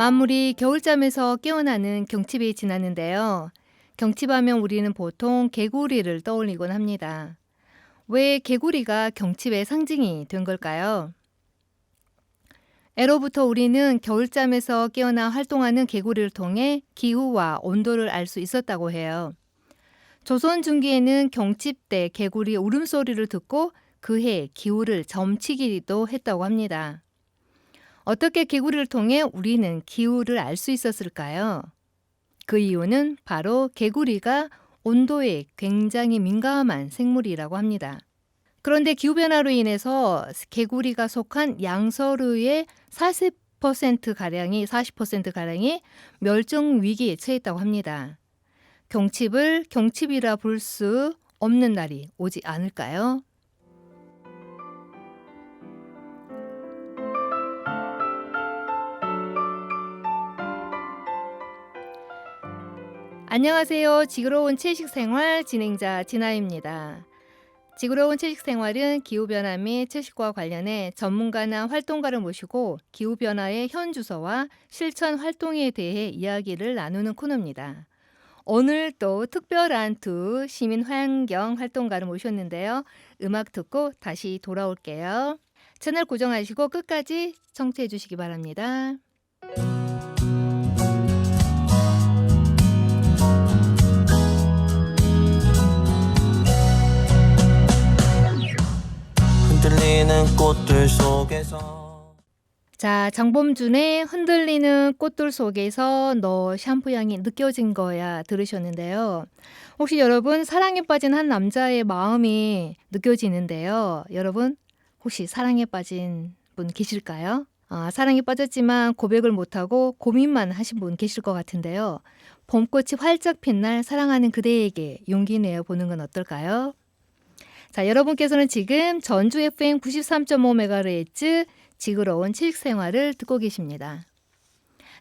마무리 겨울잠에서 깨어나는 경칩이 지났는데요. 경칩하면 우리는 보통 개구리를 떠올리곤 합니다. 왜 개구리가 경칩의 상징이 된 걸까요? 애로부터 우리는 겨울잠에서 깨어나 활동하는 개구리를 통해 기후와 온도를 알 수 있었다고 해요. 조선 중기에는 경칩 때 개구리 울음소리를 듣고 그해 기후를 점치기도 했다고 합니다. 어떻게 개구리를 통해 우리는 기후를 알 수 있었을까요? 그 이유는 바로 개구리가 온도에 굉장히 민감한 생물이라고 합니다. 그런데 기후변화로 인해서 개구리가 속한 양서류의 40%가량이 멸종 위기에 처했다고 합니다. 경칩을 경칩이라 부를 수 없는 날이 오지 않을까요? 안녕하세요. 지구로운 채식생활 진행자 진아입니다. 지구로운 채식생활은 기후변화 및 채식과 관련해 전문가나 활동가를 모시고 기후변화의 현주소와 실천 활동에 대해 이야기를 나누는 코너입니다. 오늘 또 특별한 두 시민 환경 활동가를 모셨는데요. 음악 듣고 다시 돌아올게요. 채널 고정하시고 끝까지 청취해 주시기 바랍니다. 흔들리는 꽃들 속에서 자, 장범준의 흔들리는 꽃들 속에서 너 샴푸 향이 느껴진 거야 들으셨는데요. 혹시 여러분 사랑에 빠진 한 남자의 마음이 느껴지는데요. 여러분 혹시 사랑에 빠진 분 계실까요? 사랑에 빠졌지만 고백을 못하고 고민만 하신 분 계실 것 같은데요. 봄꽃이 활짝 핀 날 사랑하는 그대에게 용기 내어 보는 건 어떨까요? 자, 여러분께서는 지금 전주 FM 93.5MHz 지구로운 채식생활을 듣고 계십니다.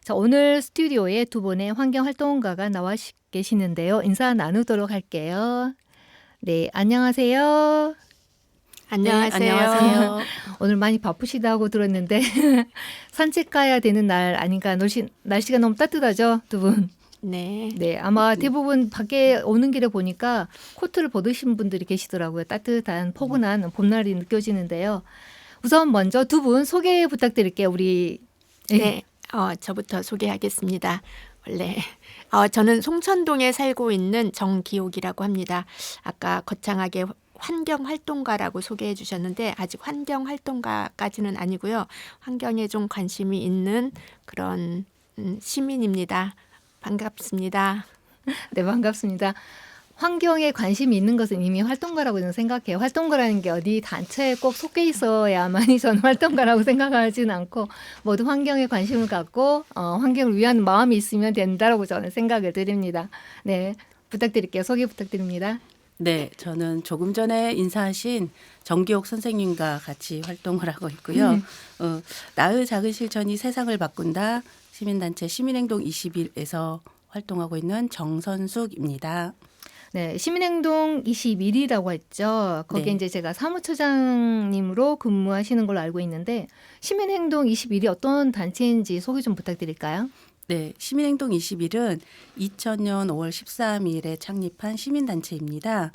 자, 오늘 스튜디오에 두 분의 환경활동가가 나와 계시는데요. 인사 나누도록 할게요. 네, 안녕하세요. 안녕하세요. 네, 안녕하세요. 오늘 많이 바쁘시다고 들었는데 산책 가야 되는 날 아닌가. 날씨가 너무 따뜻하죠, 두 분? 네. 네, 아마 대부분 밖에 오는 길에 보니까 코트를 벗으신 분들이 계시더라고요. 따뜻한 포근한 봄날이 느껴지는데요. 우선 먼저 두 분 소개 부탁드릴게요. 우리 네. 저부터 소개하겠습니다. 원래 저는 송천동에 살고 있는 정기옥이라고 합니다. 아까 거창하게 환경활동가라고 소개해 주셨는데 아직 환경활동가까지는 아니고요. 환경에 좀 관심이 있는 그런 시민입니다. 반갑습니다. 네, 반갑습니다. 환경에 관심이 있는 것은 이미 활동가라고 저는 생각해요. 활동가라는 게 어디 단체에 꼭 속해 있어야만이 저는 활동가라고 생각하지는 않고 모두 환경에 관심을 갖고 환경을 위한 마음이 있으면 된다라고 저는 생각을 드립니다. 네, 부탁드릴게요. 소개 부탁드립니다. 네, 저는 조금 전에 인사하신 정기옥 선생님과 같이 활동을 하고 있고요. 나의 작은 실천이 세상을 바꾼다 시민단체 시민행동 21에서 활동하고 있는 정선숙입니다. 네, 시민행동 21이라고 했죠. 거기에 네. 이제 제가 사무처장님으로 근무하시는 걸로 알고 있는데 시민행동 21이 어떤 단체인지 소개 좀 부탁드릴까요? 네, 시민행동 21은 2000년 5월 13일에 창립한 시민단체입니다.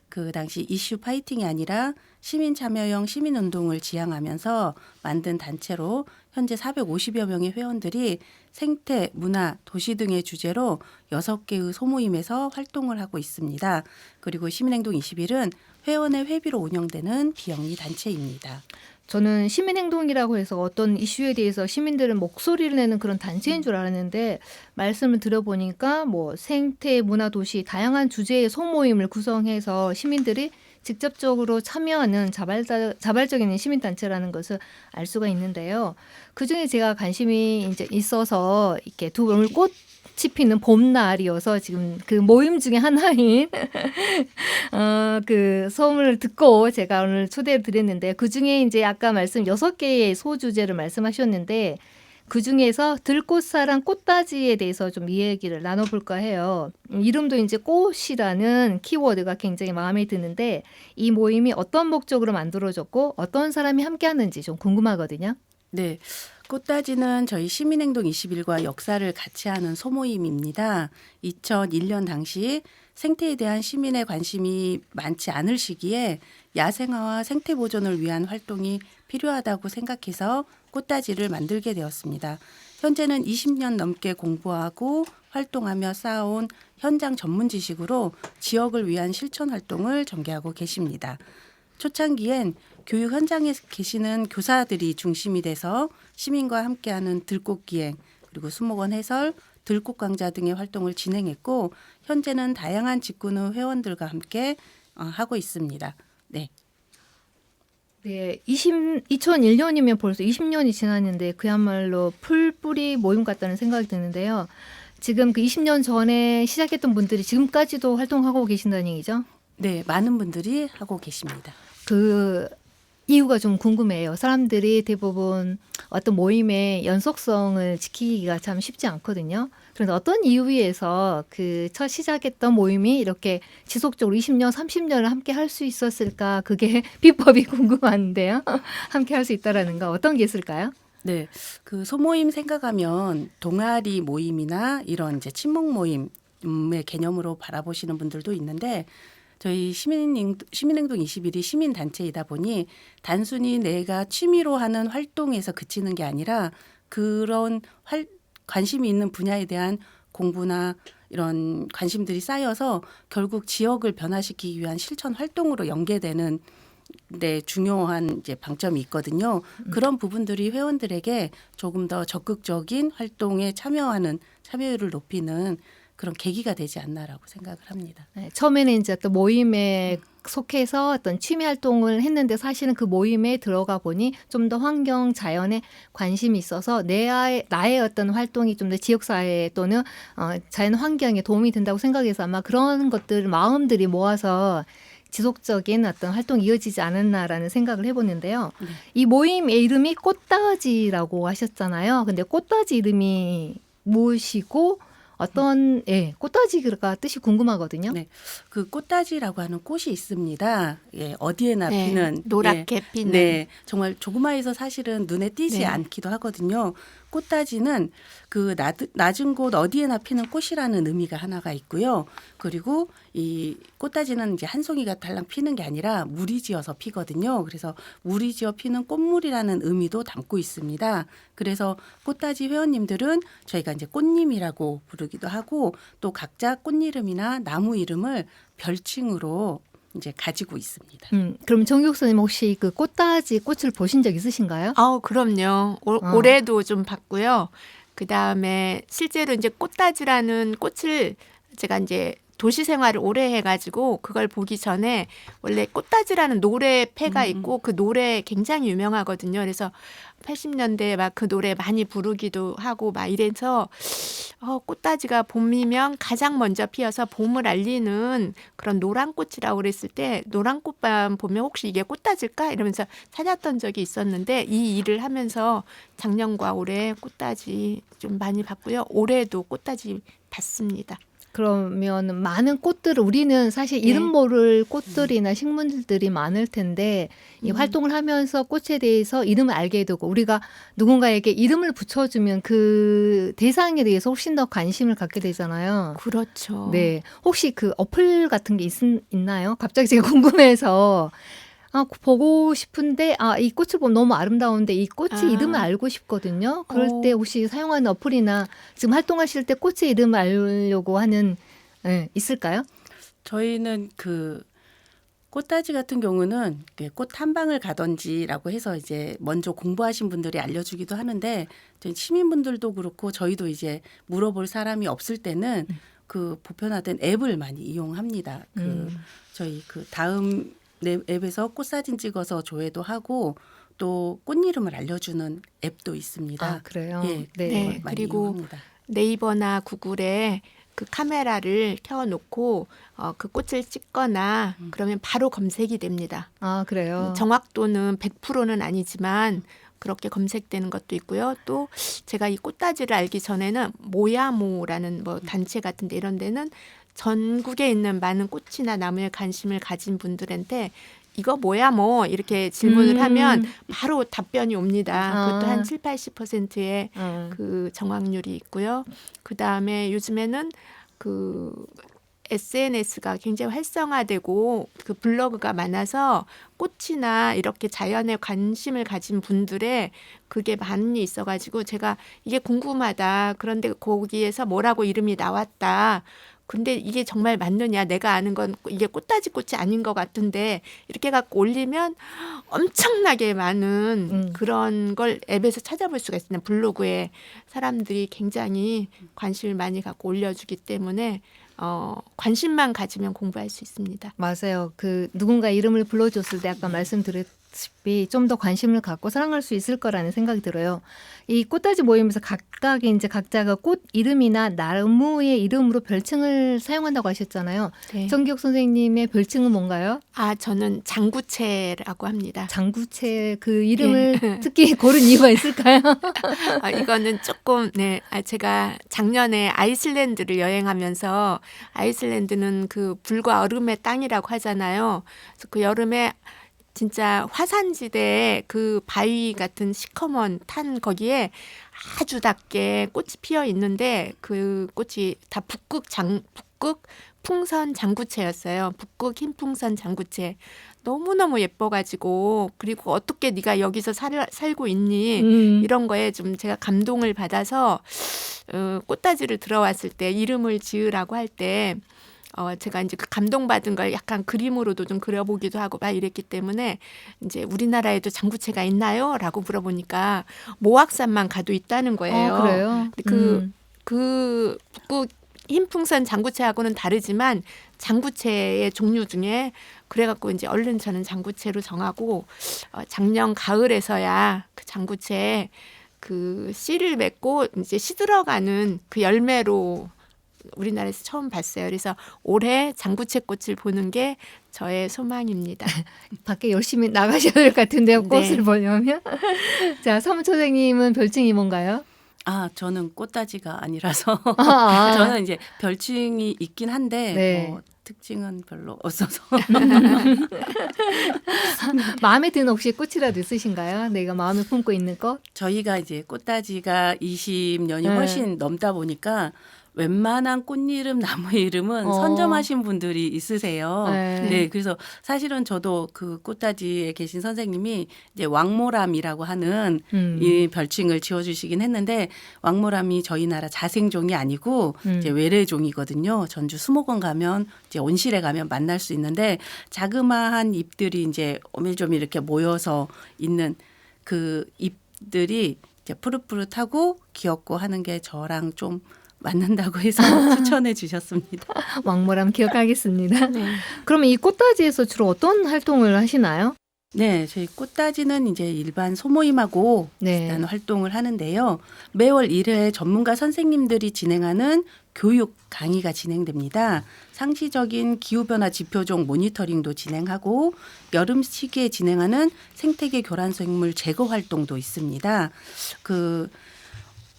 그 당시 이슈 파이팅이 아니라 시민 참여형 시민운동을 지향하면서 만든 단체로 현재 450여 명의 회원들이 생태, 문화, 도시 등의 주제로 6개의 소모임에서 활동을 하고 있습니다. 그리고 시민행동 21은 회원의 회비로 운영되는 비영리 단체입니다. 저는 시민행동이라고 해서 어떤 이슈에 대해서 시민들은 목소리를 내는 그런 단체인 줄 알았는데 말씀을 들어보니까 뭐 생태, 문화, 도시 다양한 주제의 소모임을 구성해서 시민들이 직접적으로 참여하는 자발적인 시민단체라는 것을 알 수가 있는데요. 그중에 제가 관심이 이제 있어서 이렇게 오늘 꽃이 피는 봄날이어서 지금 그 모임 중에 하나인 그 소음을 듣고 제가 오늘 초대를 드렸는데 그중에 이제 아까 말씀 6개의 소주제를 말씀하셨는데 그중에서 들꽃사랑 꽃다지에 대해서 좀 이야기를 나눠볼까 해요. 이름도 이제 꽃이라는 키워드가 굉장히 마음에 드는데 이 모임이 어떤 목적으로 만들어졌고 어떤 사람이 함께하는지 좀 궁금하거든요. 네. 꽃다지는 저희 시민행동 21과 역사를 같이 하는 소모임입니다. 2001년 당시 생태에 대한 시민의 관심이 많지 않을 시기에 야생화와 생태 보존을 위한 활동이 필요하다고 생각해서 꽃다지를 만들게 되었습니다. 현재는 20년 넘게 공부하고 활동하며 쌓아온 현장 전문 지식으로 지역을 위한 실천 활동을 전개하고 계십니다. 초창기엔 교육 현장에 계시는 교사들이 중심이 돼서 시민과 함께하는 들꽃 기행, 그리고 수목원 해설, 들꽃 강좌 등의 활동을 진행했고 현재는 다양한 직군의 회원들과 함께 하고 있습니다. 네. 네, 2001년이면 벌써 20년이 지났는데 그야말로 풀뿌리 모임 같다는 생각이 드는데요. 지금 그 20년 전에 시작했던 분들이 지금까지도 활동하고 계신다는 얘기죠? 네, 많은 분들이 하고 계십니다. 그 이유가 좀 궁금해요. 사람들이 대부분 어떤 모임의 연속성을 지키기가 참 쉽지 않거든요. 그런데 어떤 이유에서 그 첫 시작했던 모임이 이렇게 지속적으로 20년, 30년을 함께 할 수 있었을까? 그게 비법이 궁금한데요. 함께 할 수 있다라는 거 어떤 게 있을까요? 네, 그 소모임 생각하면 동아리 모임이나 이런 이제 친목 모임의 개념으로 바라보시는 분들도 있는데 저희 시민행동 21이 시민단체이다 보니 단순히 내가 취미로 하는 활동에서 그치는 게 아니라 그런 관심이 있는 분야에 대한 공부나 이런 관심들이 쌓여서 결국 지역을 변화시키기 위한 실천 활동으로 연계되는 데 중요한 이제 방점이 있거든요. 그런 부분들이 회원들에게 조금 더 적극적인 활동에 참여율을 높이는 그런 계기가 되지 않나라고 생각을 합니다. 네, 처음에는 이제 또 모임에 속해서 어떤 취미 활동을 했는데 사실은 그 모임에 들어가 보니 좀 더 환경, 자연에 관심이 있어서 나의 어떤 활동이 좀 더 지역사회 또는 자연 환경에 도움이 된다고 생각해서 아마 그런 것들 마음들이 모아서 지속적인 어떤 활동이 이어지지 않았나라는 생각을 해보는데요. 네. 이 모임의 이름이 꽃다지라고 하셨잖아요. 근데 꽃다지 이름이 무엇이고 어떤 꽃다지가 뜻이 궁금하거든요. 네, 그 꽃다지라고 하는 꽃이 있습니다. 예, 어디에나 네, 피는 노랗게 피는. 네, 정말 조그마해서 사실은 눈에 띄지 네. 않기도 하거든요. 꽃다지는 그 낮은 곳 어디에나 피는 꽃이라는 의미가 하나가 있고요. 그리고 이 꽃다지는 이제 한 송이가 달랑 피는 게 아니라 무리지어서 피거든요. 그래서 무리지어 피는 꽃물이라는 의미도 담고 있습니다. 그래서 꽃다지 회원님들은 저희가 이제 꽃님이라고 부르기도 하고 또 각자 꽃 이름이나 나무 이름을 별칭으로 이제 가지고 있습니다. 그럼 정 교수님 혹시 그 꽃다지 꽃을 보신 적 있으신가요? 그럼요. 올해도 좀 봤고요. 그 다음에 실제로 이제 꽃다지라는 꽃을 제가 이제 도시 생활을 오래 해가지고 그걸 보기 전에 원래 꽃다지라는 노래패가 있고 그 노래 굉장히 유명하거든요. 그래서 80년대에 막 그 노래 많이 부르기도 하고 막 이래서 꽃다지가 봄이면 가장 먼저 피어서 봄을 알리는 그런 노란 꽃이라고 그랬을 때 노란 꽃만 보면 혹시 이게 꽃다지일까 이러면서 찾았던 적이 있었는데 이 일을 하면서 작년과 올해 꽃다지 좀 많이 봤고요. 올해도 꽃다지 봤습니다. 그러면 많은 꽃들을 우리는 사실 이름 모를 꽃들이나 식물들이 많을 텐데 이 활동을 하면서 꽃에 대해서 이름을 알게 되고 우리가 누군가에게 이름을 붙여주면 그 대상에 대해서 훨씬 더 관심을 갖게 되잖아요. 그렇죠. 네, 혹시 그 어플 같은 게 있나요? 갑자기 제가 궁금해서 보고 싶은데 이 꽃을 보면 너무 아름다운데 이 꽃의 이름을 알고 싶거든요. 그럴 때 혹시 사용하는 어플이나 지금 활동하실 때 꽃의 이름을 알려고 하는 있을까요? 저희는 그 꽃다지 같은 경우는 꽃 탐방을 가던지라고 해서 이제 먼저 공부하신 분들이 알려주기도 하는데 저희 시민분들도 그렇고 저희도 이제 물어볼 사람이 없을 때는 그 보편화된 앱을 많이 이용합니다. 저희 그 다음 앱에서 꽃사진 찍어서 조회도 하고 또 꽃 이름을 알려주는 앱도 있습니다. 그래요? 예, 네, 많이 그리고 이용합니다. 네이버나 구글에 그 카메라를 켜놓고 그 꽃을 찍거나 그러면 바로 검색이 됩니다. 그래요? 정확도는 100%는 아니지만 그렇게 검색되는 것도 있고요. 또 제가 이 꽃다지를 알기 전에는 모야모라는 뭐 단체 같은데 이런 데는 전국에 있는 많은 꽃이나 나무에 관심을 가진 분들한테 이거 뭐야 뭐 이렇게 질문을 하면 바로 답변이 옵니다. 그것도 한 7, 80%의 그 정확률이 있고요. 그다음에 요즘에는 그 SNS가 굉장히 활성화되고 그 블로그가 많아서 꽃이나 이렇게 자연에 관심을 가진 분들의 그게 많이 있어가지고 제가 이게 궁금하다. 그런데 거기에서 뭐라고 이름이 나왔다. 근데 이게 정말 맞느냐? 내가 아는 건 이게 꽃다지 꽃이 아닌 것 같은데 이렇게 갖고 올리면 엄청나게 많은 그런 걸 앱에서 찾아볼 수가 있습니다. 블로그에 사람들이 굉장히 관심을 많이 갖고 올려주기 때문에 관심만 가지면 공부할 수 있습니다. 맞아요. 그 누군가 이름을 불러줬을 때 아까 말씀드렸다시피 좀 더 관심을 갖고 사랑할 수 있을 거라는 생각이 들어요. 이 꽃다지 모임에서 각각 이제 각자가 꽃 이름이나 나무의 이름으로 별칭을 사용한다고 하셨잖아요. 네. 정기혁 선생님의 별칭은 뭔가요? 저는 장구채라고 합니다. 장구채 그 이름을 특히 고른 이유가 있을까요? 이거는 조금 제가 작년에 아이슬란드를 여행하면서 아이슬란드는 그 불과 얼음의 땅이라고 하잖아요. 그래서 그 여름에 진짜 화산지대에 그 바위 같은 시커먼 탄 거기에 아주 낮게 꽃이 피어 있는데 그 꽃이 다 북극 풍선 장구채였어요. 북극 흰풍선 장구채. 너무너무 예뻐가지고 그리고 어떻게 네가 여기서 살고 있니? 이런 거에 좀 제가 감동을 받아서 꽃다지를 들어왔을 때 이름을 지으라고 할 때 제가 이제 그 감동받은 걸 약간 그림으로도 좀 그려보기도 하고 막 이랬기 때문에 이제 우리나라에도 장구채가 있나요? 라고 물어보니까 모악산만 가도 있다는 거예요. 그래요? 그 북극 흰풍선 장구채하고는 다르지만 장구채의 종류 중에 그래갖고 이제 얼른 저는 장구채로 정하고 작년 가을에서야 그 장구채 그 씨를 맺고 이제 시들어가는 그 열매로 우리나라에서 처음 봤어요. 그래서 올해 장구채 꽃을 보는 게 저의 소망입니다. 밖에 열심히 나가셔야 될 것 같은데요. 꽃을 네. 보려면. 자, 사무처 선생님은 별칭이 뭔가요? 저는 꽃다지가 아니라서 아. 저는 이제 별칭이 있긴 한데 네. 뭐 특징은 별로 없어서 마음에 드는 혹시 꽃이라도 있으신가요? 내가 마음에 품고 있는 꽃? 저희가 이제 꽃다지가 20년이 네. 훨씬 넘다 보니까 웬만한 꽃 이름, 나무 이름은 선점하신 분들이 있으세요. 네. 네, 그래서 사실은 저도 그 꽃다지에 계신 선생님이 이제 왕모람이라고 하는 이 별칭을 지어주시긴 했는데 왕모람이 저희 나라 자생종이 아니고 이제 외래종이거든요. 전주 수목원 가면 이제 온실에 가면 만날 수 있는데 자그마한 잎들이 이제 오밀조밀 이렇게 모여서 있는 그 잎들이 이제 푸릇푸릇하고 귀엽고 하는 게 저랑 좀 맞는다고 해서 추천해 주셨습니다. 왕모람 기억하겠습니다. 그러면 이 꽃다지에서 주로 어떤 활동을 하시나요? 네, 저희 꽃다지는 이제 일반 소모임하고 네. 비슷한 활동을 하는데요. 매월 1회 전문가 선생님들이 진행하는 교육 강의가 진행됩니다. 상시적인 기후변화 지표종 모니터링도 진행하고 여름 시기에 진행하는 생태계 교란생물 제거 활동도 있습니다. 그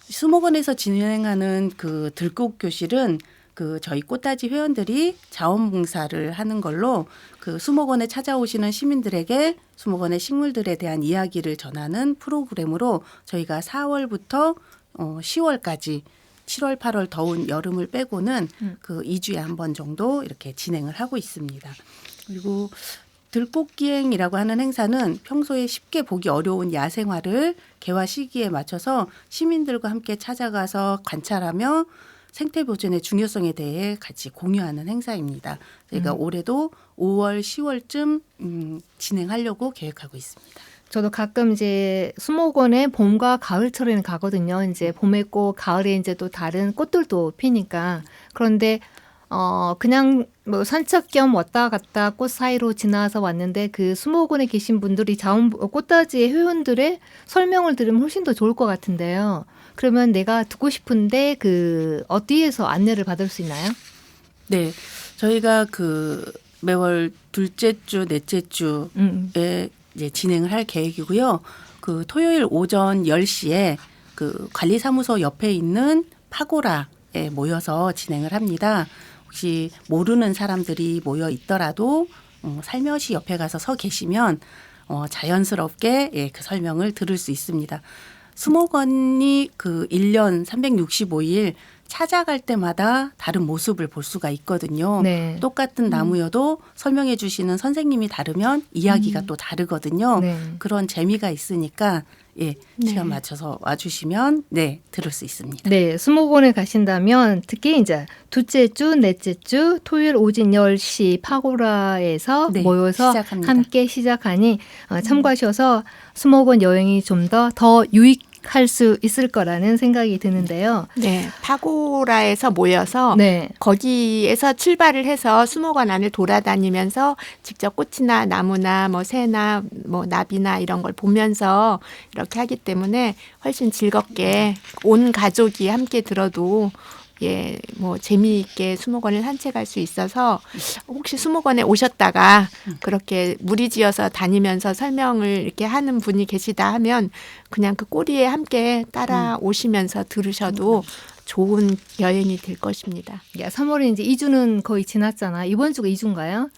수목원에서 진행하는 그 들꽃 교실은 그 저희 꽃다지 회원들이 자원봉사를 하는 걸로 그 수목원에 찾아오시는 시민들에게 수목원의 식물들에 대한 이야기를 전하는 프로그램으로 저희가 4월부터 10월까지 7월, 8월 더운 여름을 빼고는 그 2주에 한 번 정도 이렇게 진행을 하고 있습니다. 그리고 들꽃기행이라고 하는 행사는 평소에 쉽게 보기 어려운 야생화를 개화 시기에 맞춰서 시민들과 함께 찾아가서 관찰하며 생태 보존의 중요성에 대해 같이 공유하는 행사입니다. 저희가 올해도 5월, 10월쯤 진행하려고 계획하고 있습니다. 저도 가끔 이제 수목원에 봄과 가을철에는 가거든요. 이제 봄에 꽃, 가을에 이제 또 다른 꽃들도 피니까. 그런데 그냥 뭐 산책 겸 왔다 갔다 꽃 사이로 지나서 왔는데 그 수목원에 계신 분들이 꽃다지의 회원들의 설명을 들으면 훨씬 더 좋을 것 같은데요. 그러면 내가 듣고 싶은데 그 어디에서 안내를 받을 수 있나요? 네, 저희가 그 매월 둘째 주, 넷째 주에 이제 진행을 할 계획이고요. 그 토요일 오전 10시에 그 관리사무소 옆에 있는 파고라에 모여서 진행을 합니다. 혹시 모르는 사람들이 모여 있더라도 살며시 옆에 가서 서 계시면 자연스럽게 예, 그 설명을 들을 수 있습니다. 수목원이 그 1년 365일 찾아갈 때마다 다른 모습을 볼 수가 있거든요. 네. 똑같은 나무여도 설명해 주시는 선생님이 다르면 이야기가 또 다르거든요. 네. 그런 재미가 있으니까 예, 시간 맞춰서 와주시면 네, 들을 수 있습니다. 네, 수목원에 가신다면 특히 이제 둘째 주, 넷째 주 토요일 오전 10시 파고라에서 네, 모여서 시작합니다. 함께 시작하니 참고하셔서 수목원 여행이 좀 더 유익할 수 있을 거라는 생각이 드는데요. 네, 파고라에서 모여서 네. 거기에서 출발을 해서 수목원 안을 돌아다니면서 직접 꽃이나 나무나 뭐 새나 뭐 나비나 이런 걸 보면서 이렇게 하기 때문에 훨씬 즐겁게 온 가족이 함께 들어도 예, 뭐 재미있게 수목원을 산책할 수 있어서 혹시 수목원에 오셨다가 그렇게 무리지어서 다니면서 설명을 이렇게 하는 분이 계시다 하면 그냥 그 꼬리에 함께 따라오시면서 들으셔도 좋은 여행이 될 것입니다. 야, 3월에 이제 2주는 거의 지났잖아. 이번 주가 2주인가요?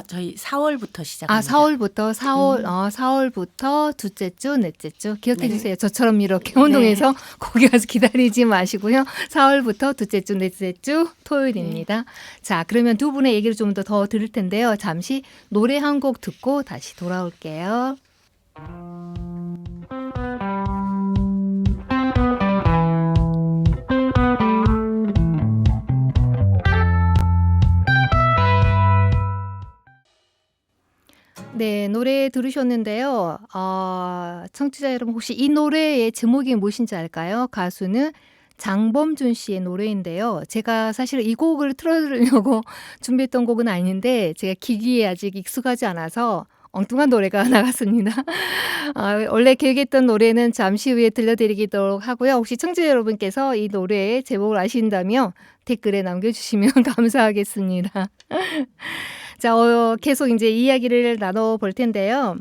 저희 4월부터 시작합니다. 4월부터 둘째 주, 넷째 주 기억해 네. 주세요. 저처럼 이렇게 운동해서 거기 가서 기다리지 마시고요. 4월부터 둘째 주, 넷째 주 토요일입니다. 자, 그러면 두 분의 얘기를 좀 더 들을 텐데요. 잠시 노래 한 곡 듣고 다시 돌아올게요. 네, 노래 들으셨는데요. 청취자 여러분 혹시 이 노래의 제목이 무엇인지 알까요? 가수는 장범준 씨의 노래인데요. 제가 사실 이 곡을 틀어드리려고 준비했던 곡은 아닌데 제가 기기에 아직 익숙하지 않아서 엉뚱한 노래가 나갔습니다. 원래 계획했던 노래는 잠시 후에 들려드리도록 하고요. 혹시 청취자 여러분께서 이 노래의 제목을 아신다면 댓글에 남겨주시면 감사하겠습니다. 자, 계속 이제 이야기를 나눠볼 텐데요.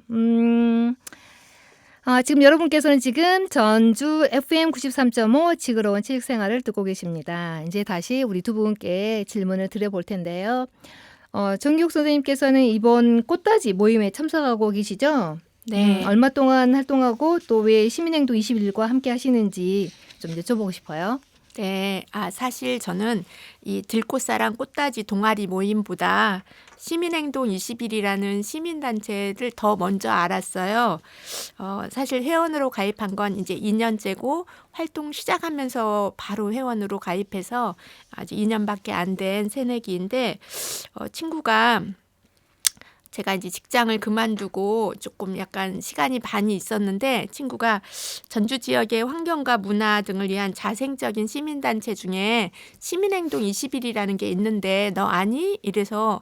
지금 여러분께서는 지금 전주 FM 93.5 지그러운 체육생활을 듣고 계십니다. 이제 다시 우리 두 분께 질문을 드려볼 텐데요. 정기욱 선생님께서는 이번 꽃다지 모임에 참석하고 계시죠? 네. 얼마 동안 활동하고 또 왜 시민행동 21과 함께 하시는지 좀 여쭤보고 싶어요. 네, 사실 저는 이 들꽃사랑 꽃다지 동아리 모임보다 시민행동 20일이라는 시민단체를 더 먼저 알았어요. 사실 회원으로 가입한 건 이제 2년째고 활동 시작하면서 바로 회원으로 가입해서 아직 2년밖에 안 된 새내기인데 친구가 제가 이제 직장을 그만두고 조금 약간 시간이 많이 있었는데 친구가 전주 지역의 환경과 문화 등을 위한 자생적인 시민단체 중에 시민행동 20일이라는 게 있는데 너 아니? 이래서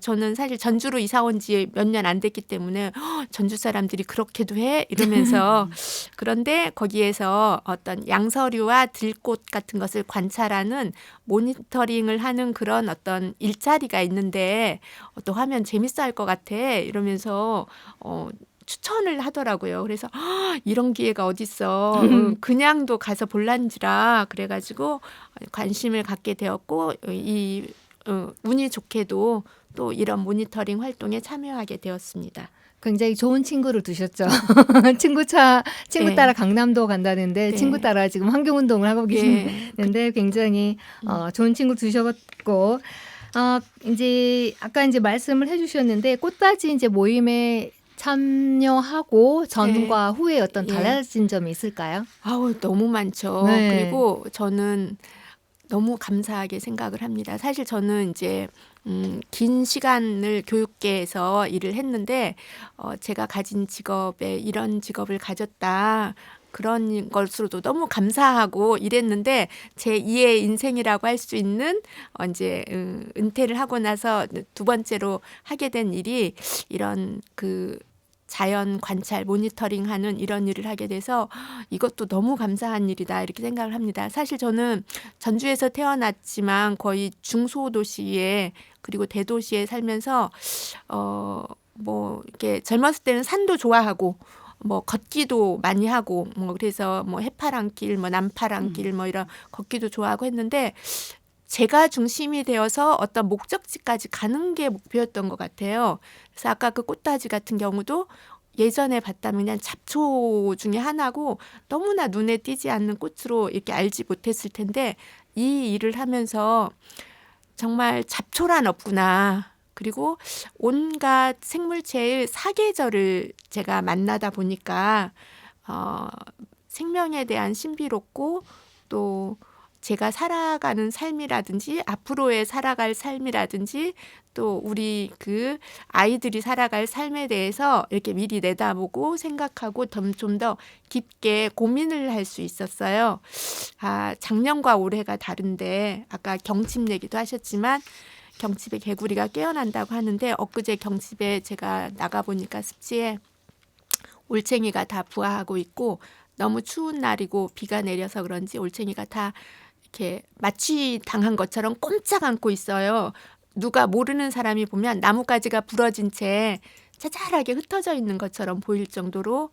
저는 사실 전주로 이사 온 지 몇 년 안 됐기 때문에 전주 사람들이 그렇게도 해? 이러면서 그런데 거기에서 어떤 양서류와 들꽃 같은 것을 관찰하는 모니터링을 하는 그런 어떤 일자리가 있는데 또 하면 재밌어 할 것 같아 이러면서 추천을 하더라고요. 그래서 이런 기회가 어딨어. 그냥도 가서 볼란지라 그래가지고 관심을 갖게 되었고 운이 좋게도 또 이런 모니터링 활동에 참여하게 되었습니다. 굉장히 좋은 친구를 두셨죠. 친구 네. 따라 강남도 간다는데 네. 친구 따라 지금 환경운동을 하고 계시는데 굉장히 좋은 친구 두셨고 이제 아까 이제 말씀을 해주셨는데 꽃다지 이제 모임에 참여하고 전과 후에 어떤 달라진 점이 있을까요? 너무 많죠. 네. 그리고 저는 너무 감사하게 생각을 합니다. 사실 저는 이제 긴 시간을 교육계에서 일을 했는데 제가 가진 직업에 이런 직업을 가졌다. 그런 것으로도 너무 감사하고 이랬는데 제 2의 인생이라고 할 수 있는 이제 은퇴를 하고 나서 두 번째로 하게 된 일이 이런 그 자연 관찰 모니터링하는 이런 일을 하게 돼서 이것도 너무 감사한 일이다 이렇게 생각을 합니다. 사실 저는 전주에서 태어났지만 거의 중소도시에 그리고 대도시에 살면서 뭐 이렇게 젊었을 때는 산도 좋아하고 뭐 걷기도 많이 하고 뭐 그래서 뭐 해파랑길 뭐 남파랑길 뭐 이런 걷기도 좋아하고 했는데 제가 중심이 되어서 어떤 목적지까지 가는 게 목표였던 것 같아요. 그래서 아까 그 꽃다지 같은 경우도 예전에 봤다면 그냥 잡초 중에 하나고 너무나 눈에 띄지 않는 꽃으로 이렇게 알지 못했을 텐데 이 일을 하면서 정말 잡초란 없구나. 그리고 온갖 생물체의 사계절을 제가 만나다 보니까 생명에 대한 신비롭고 또 제가 살아가는 삶이라든지 앞으로의 살아갈 삶이라든지 또 우리 그 아이들이 살아갈 삶에 대해서 이렇게 미리 내다보고 생각하고 좀 더 깊게 고민을 할 수 있었어요. 작년과 올해가 다른데 아까 경칩 얘기도 하셨지만 경칩에 개구리가 깨어난다고 하는데 엊그제 경칩에 제가 나가보니까 습지에 올챙이가 다 부화하고 있고 너무 추운 날이고 비가 내려서 그런지 올챙이가 다 이렇게 마취 당한 것처럼 꼼짝 않고 있어요. 누가 모르는 사람이 보면 나뭇가지가 부러진 채 자잘하게 흩어져 있는 것처럼 보일 정도로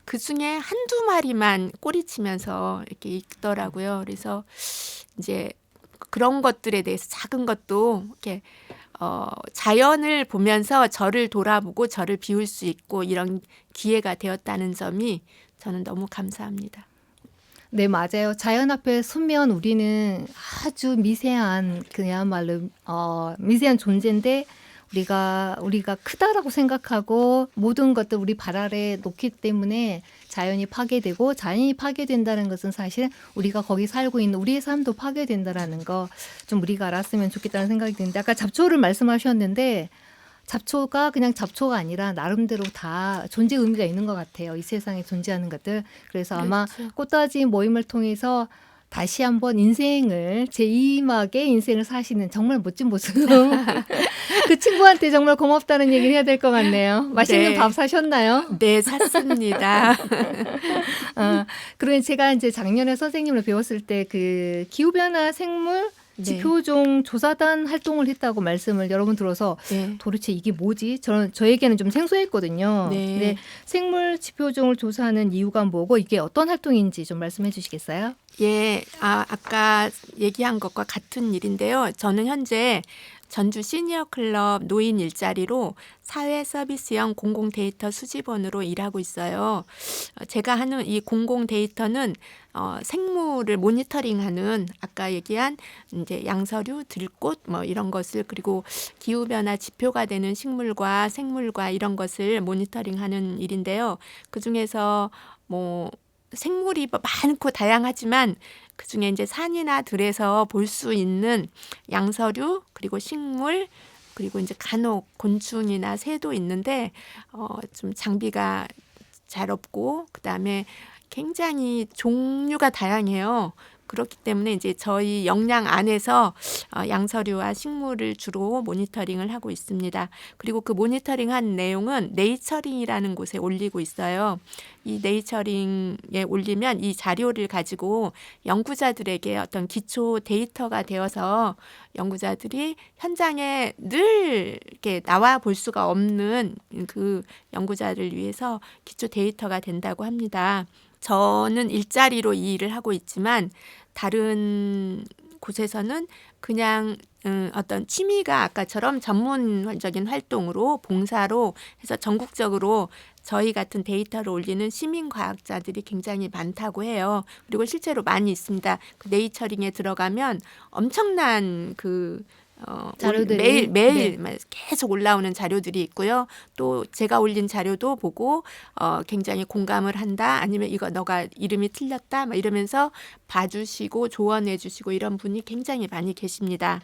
그중에 한두 마리만 꼬리치면서 이렇게 있더라고요. 그래서 이제 그런 것들에 대해서 작은 것도 이렇게 자연을 보면서 저를 돌아보고 저를 비울 수 있고 이런 기회가 되었다는 점이 저는 너무 감사합니다. 네, 맞아요. 자연 앞에 서면 우리는 아주 미세한 그야말로 미세한 존재인데 우리가 크다라고 생각하고 모든 것들 우리 발 아래 놓기 때문에 자연이 파괴되고 자연이 파괴된다는 것은 사실 우리가 거기 살고 있는 우리의 삶도 파괴된다라는 거 좀 우리가 알았으면 좋겠다는 생각이 드는데 아까 잡초를 말씀하셨는데 잡초가 그냥 잡초가 아니라 나름대로 다 존재 의미가 있는 것 같아요. 이 세상에 존재하는 것들. 그래서 아마 그렇죠. 꽃다지 모임을 통해서 다시 한번 인생을 제2막의 인생을 사시는 정말 멋진 모습. 그 친구한테 정말 고맙다는 얘기를 해야 될 것 같네요. 맛있는 네. 밥 사셨나요? 네, 샀습니다. 그러면 제가 이제 작년에 선생님을 배웠을 때 그 기후변화 생물 네. 지표종 조사단 활동을 했다고 말씀을 여러 번 들어서 네. 도대체 이게 뭐지? 저에게는 좀 생소했거든요. 네. 근데 생물 지표종을 조사하는 이유가 뭐고 이게 어떤 활동인지 좀 말씀해 주시겠어요? 예, 아까 얘기한 것과 같은 일인데요. 저는 현재 전주 시니어 클럽 노인 일자리로 사회 서비스형 공공 데이터 수집원으로 일하고 있어요. 제가 하는 이 공공 데이터는 생물을 모니터링하는 아까 얘기한 이제 양서류, 들꽃 뭐 이런 것을 그리고 기후 변화 지표가 되는 식물과 생물과 이런 것을 모니터링하는 일인데요. 그 중에서 뭐 생물이 많고 다양하지만 그중에 이제 산이나 들에서 볼 수 있는 양서류 그리고 식물 그리고 이제 간혹 곤충이나 새도 있는데 좀 장비가 잘 없고 그다음에 굉장히 종류가 다양해요. 그렇기 때문에 이제 저희 역량 안에서 양서류와 식물을 주로 모니터링을 하고 있습니다. 그리고 그 모니터링한 내용은 네이처링이라는 곳에 올리고 있어요. 이 네이처링에 올리면 이 자료를 가지고 연구자들에게 어떤 기초 데이터가 되어서 연구자들이 현장에 늘 이렇게 나와 볼 수가 없는 그 연구자를 위해서 기초 데이터가 된다고 합니다. 저는 일자리로 이 일을 하고 있지만 다른 곳에서는 그냥 어떤 취미가 아까처럼 전문적인 활동으로 봉사로 해서 전국적으로 저희 같은 데이터를 올리는 시민과학자들이 굉장히 많다고 해요. 그리고 실제로 많이 있습니다. 그 네이처링에 들어가면 엄청난 자료들이 매일 계속 올라오는 자료들이 있고요. 또 제가 올린 자료도 보고 굉장히 공감을 한다. 아니면 이거 너가 이름이 틀렸다. 막 이러면서 봐주시고 조언해주시고 이런 분이 굉장히 많이 계십니다.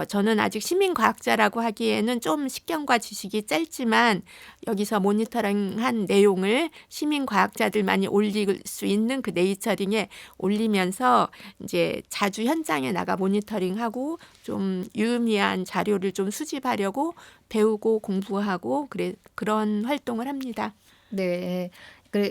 저는 아직 시민과학자라고 하기에는 좀 식견과 지식이 짧지만 여기서 모니터링한 내용을 시민과학자들만이 올릴 수 있는 그 네이처링에 올리면서 이제 자주 현장에 나가 모니터링하고 좀 유의미한 자료를 좀 수집하려고 배우고 공부하고 그런 활동을 합니다. 네.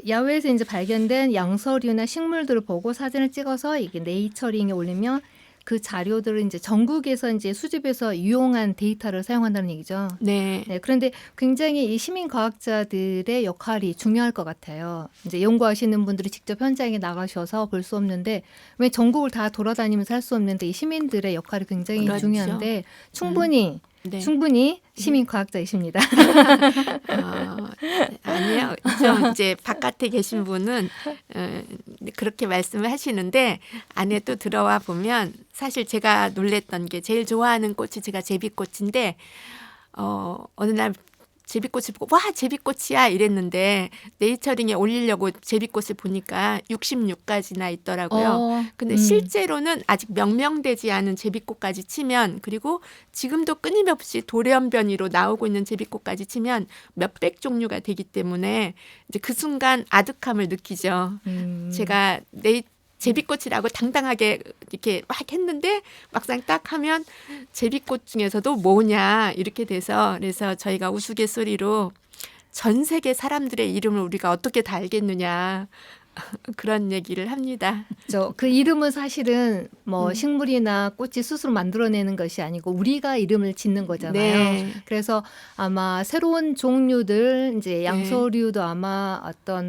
야외에서 이제 발견된 양서류나 식물들을 보고 사진을 찍어서 이게 네이처링에 올리면 그 자료들을 이제 전국에서 이제 수집해서 이용한 데이터를 사용한다는 얘기죠. 네. 네, 그런데 굉장히 이 시민과학자들의 역할이 중요할 것 같아요. 이제 연구하시는 분들이 직접 현장에 나가셔서 볼 수 없는데 왜 전국을 다 돌아다니면서 할 수 없는데 이 시민들의 역할이 굉장히 그렇죠. 중요한데 충분히 네. 충분히 시민과학자이십니다. 아니요. 좀 이제 바깥에 계신 분은 그렇게 말씀을 하시는데 안에 또 들어와 보면 사실 제가 놀랬던 게 제일 좋아하는 꽃이 제가 제비꽃인데 어느 날 제비꽃을 보고 와 제비꽃이야 이랬는데 네이처링에 올리려고 제비꽃을 보니까 66가지나 있더라고요. 근데 실제로는 아직 명명되지 않은 제비꽃까지 치면 그리고 지금도 끊임없이 돌연변이로 나오고 있는 제비꽃까지 치면 몇백 종류가 되기 때문에 이제 그 순간 아득함을 느끼죠. 제가 제비꽃이라고 당당하게 이렇게 막 했는데 막상 딱 하면 제비꽃 중에서도 뭐냐 이렇게 돼서 그래서 저희가 우스갯소리로 전 세계 사람들의 이름을 우리가 어떻게 다 알겠느냐 그런 얘기를 합니다. 그 이름은 사실은 뭐 식물이나 꽃이 스스로 만들어내는 것이 아니고 우리가 이름을 짓는 거잖아요. 네. 그래서 아마 새로운 종류들 이제 양서류도 아마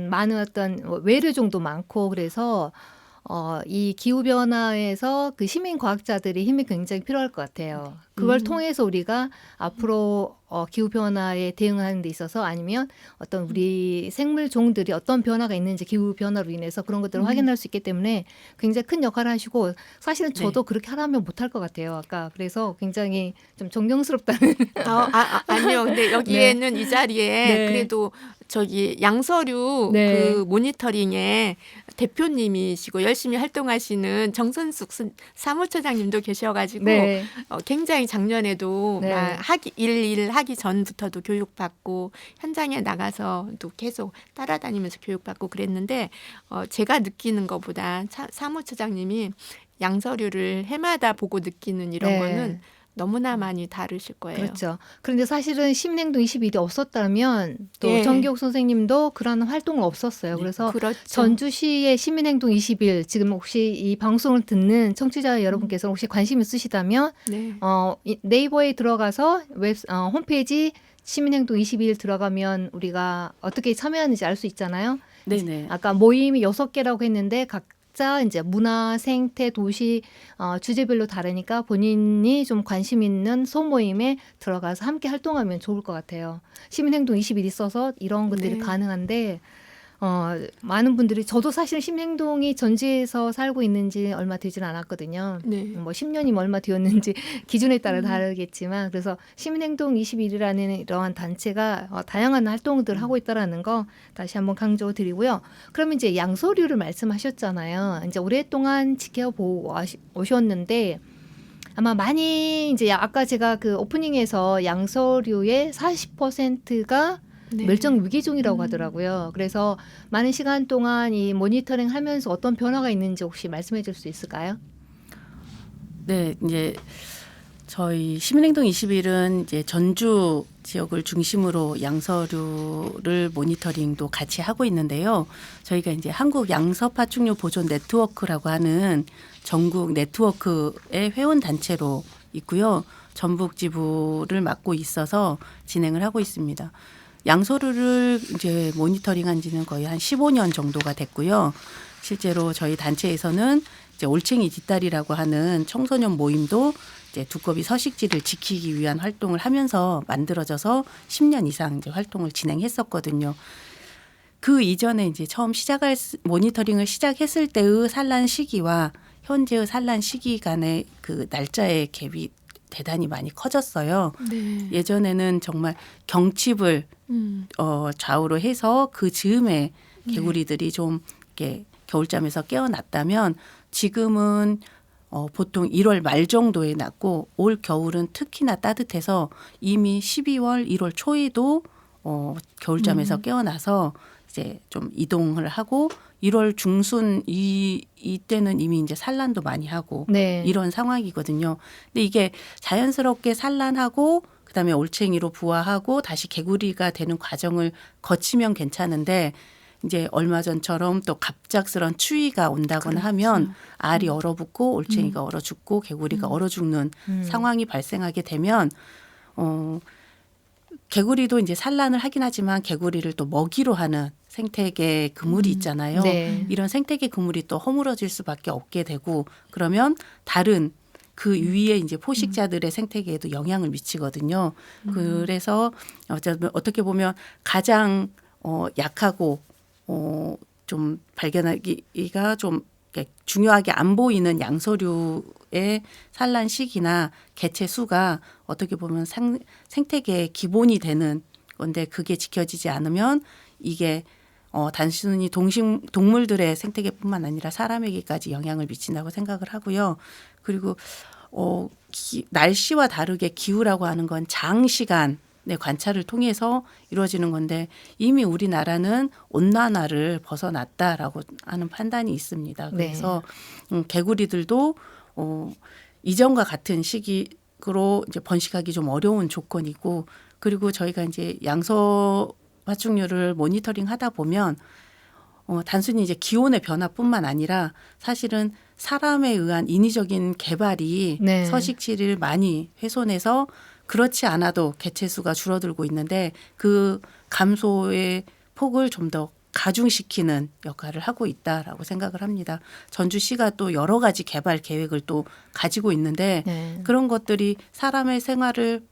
많은 외래 종도 많고 그래서 이 기후 변화에서 그 시민 과학자들의 힘이 굉장히 필요할 것 같아요. 그걸 통해서 우리가 앞으로 기후 변화에 대응하는 데 있어서 아니면 어떤 우리 생물 종들이 어떤 변화가 있는지 기후 변화로 인해서 그런 것들을 확인할 수 있기 때문에 굉장히 큰 역할을 하시고 사실은 저도 그렇게 하라면 못할 것 같아요. 아까 그래서 굉장히 좀 존경스럽다는. 아니요. 근데 여기에는 이 자리에 그래도 저기 양서류 그 모니터링에 대표님이시고 열심히 활동하시는 정선숙 사무처장님도 계셔가지고 굉장히 작년에도 일 하기 전부터도 교육받고 현장에 나가서도 계속 따라다니면서 교육받고 그랬는데 제가 느끼는 것보다 사무처장님이 양서류를 해마다 보고 느끼는 이런 거는 너무나 많이 다르실 거예요. 그렇죠. 그런데 사실은 시민행동 21이 없었다면 또 예. 정기욱 선생님도 그런 활동은 없었어요. 그래서 그렇죠. 전주시의 시민행동 21 지금 혹시 이 방송을 듣는 청취자 여러분께서 혹시 관심 있으시다면 네. 네이버에 들어가서 홈페이지 시민행동 21 들어가면 우리가 어떻게 참여하는지 알 수 있잖아요. 네네. 아까 모임이 6개라고 했는데 각자 이제 문화, 생태, 도시 주제별로 다르니까 본인이 좀 관심 있는 소모임에 들어가서 함께 활동하면 좋을 것 같아요. 시민행동 20일 있어서 이런 것들이 가능한데 많은 분들이 저도 사실 시민행동이 전주에서 살고 있는지 얼마 되진 않았거든요. 네. 뭐 10년이면 얼마 되었는지 기준에 따라 다르겠지만 그래서 시민행동 21이라는 이러한 단체가 다양한 활동들을 하고 있다라는 거 다시 한번 강조드리고요. 그러면 이제 양서류를 말씀하셨잖아요. 이제 오랫동안 지켜보고 오셨는데 아마 많이 이제 아까 제가 그 오프닝에서 양서류의 40%가 멸종 위기종이라고 하더라고요. 그래서 많은 시간 동안 이 모니터링 하면서 어떤 변화가 있는지 혹시 말씀해 줄 수 있을까요? 네, 이제 저희 시민행동 21은 이제 전주 지역을 중심으로 양서류를 모니터링도 같이 하고 있는데요. 저희가 이제 한국 양서파충류 보존 네트워크라고 하는 전국 네트워크의 회원 단체로 있고요. 전북 지부를 맡고 있어서 진행을 하고 있습니다. 양서류를 이제 모니터링한 지는 거의 한 15년 정도가 됐고요. 실제로 저희 단체에서는 이제 올챙이 뒷다리라고 하는 청소년 모임도 이제 두꺼비 서식지를 지키기 위한 활동을 하면서 만들어져서 10년 이상 이제 활동을 진행했었거든요. 그 이전에 이제 처음 모니터링을 시작했을 때의 산란 시기와 현재의 산란 시기 간의 그 날짜의 갭이 대단히 많이 커졌어요. 네. 예전에는 정말 경칩을 좌우로 해서 그 즈음에 개구리들이 좀 이렇게 겨울잠에서 깨어났다면 지금은 보통 1월 말 정도에 났고 올 겨울은 특히나 따뜻해서 이미 12월, 1월 초에도 겨울잠에서 깨어나서 이제 좀 이동을 하고 1월 중순 이때는 이미 이제 산란도 많이 하고 이런 상황이거든요. 근데 이게 자연스럽게 산란하고 그다음에 올챙이로 부화하고 다시 개구리가 되는 과정을 거치면 괜찮은데 이제 얼마 전처럼 또 갑작스런 추위가 온다거나 하면 알이 얼어붙고 올챙이가 얼어 죽고 개구리가 얼어 죽는 상황이 발생하게 되면 개구리도 이제 산란을 하긴 하지만 개구리를 또 먹이로 하는 생태계 그물이 있잖아요. 네. 이런 생태계 그물이 또 허물어질 수밖에 없게 되고 그러면 다른 그 위에 이제 포식자들의 생태계에도 영향을 미치거든요. 그래서 어떻게 보면 가장 약하고 좀 발견하기가 좀 중요하게 안 보이는 양서류의 산란 시기나 개체 수가 어떻게 보면 생태계의 기본이 되는 건데 그게 지켜지지 않으면 이게 단순히 동물들의 생태계뿐만 아니라 사람에게까지 영향을 미친다고 생각을 하고요. 그리고 날씨와 다르게 기후라고 하는 건 장시간의 관찰을 통해서 이루어지는 건데 이미 우리나라는 온난화를 벗어났다라고 하는 판단이 있습니다. 그래서 개구리들도 이전과 같은 시기로 이제 번식하기 좀 어려운 조건이고 그리고 저희가 이제 양서 파충류를 모니터링하다 보면 단순히 이제 기온의 변화뿐만 아니라 사실은 사람에 의한 인위적인 개발이 네. 서식지를 많이 훼손해서 그렇지 않아도 개체 수가 줄어들고 있는데 그 감소의 폭을 좀 더 가중시키는 역할을 하고 있다라고 생각을 합니다. 전주시가 또 여러 가지 개발 계획을 또 가지고 있는데 네. 그런 것들이 사람의 생활을